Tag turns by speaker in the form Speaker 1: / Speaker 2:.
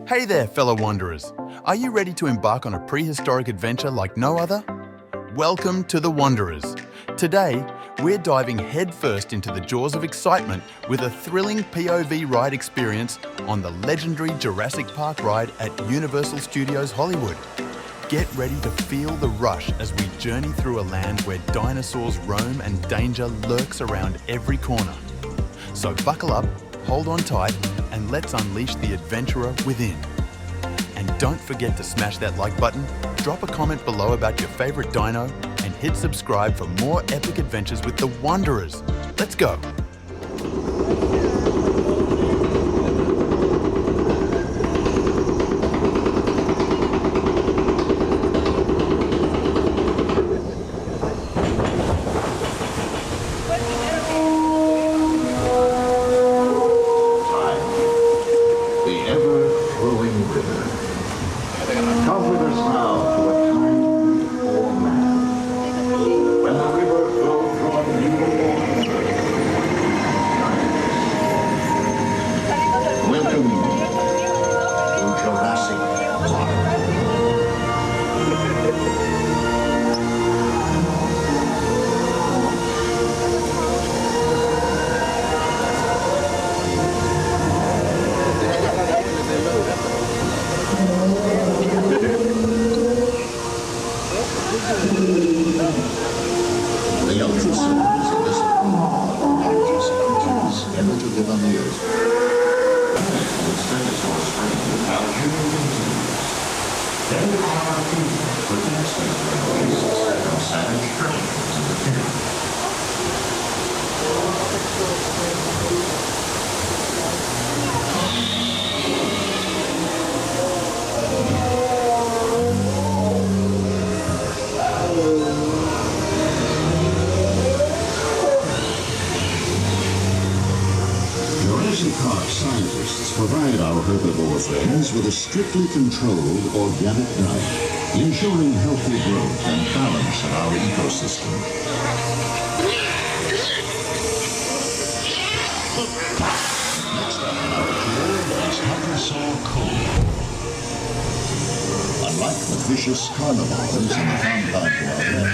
Speaker 1: Hey there, fellow wanderers. Are you ready to embark on a prehistoric adventure like no other? Welcome to the Wanderers. Today, we're diving headfirst into the jaws of excitement with a thrilling POV ride experience on the legendary Jurassic Park ride at Universal Studios Hollywood. Get ready to feel the rush as we journey through a land where dinosaurs roam and danger lurks around every corner. So buckle up, hold on tight, and let's unleash the adventurer within. And don't forget to smash that like button, drop a comment below about your favorite dino, and hit subscribe for more epic adventures with the Wanderers. Let's go.
Speaker 2: Come with us now to a time before man, when the river flowed from a new world. Welcome to Jurassic Park. The ultrasounds of this largest creatures ever to live on the earth. They are protected from savage predators of the pit. Jurassic Park scientists provide our herbivore friends with a strictly controlled organic diet, ensuring healthy growth and balance of our ecosystem. Next up on our tour is Dinosaur Cove. Unlike the vicious carnivores in the compound area,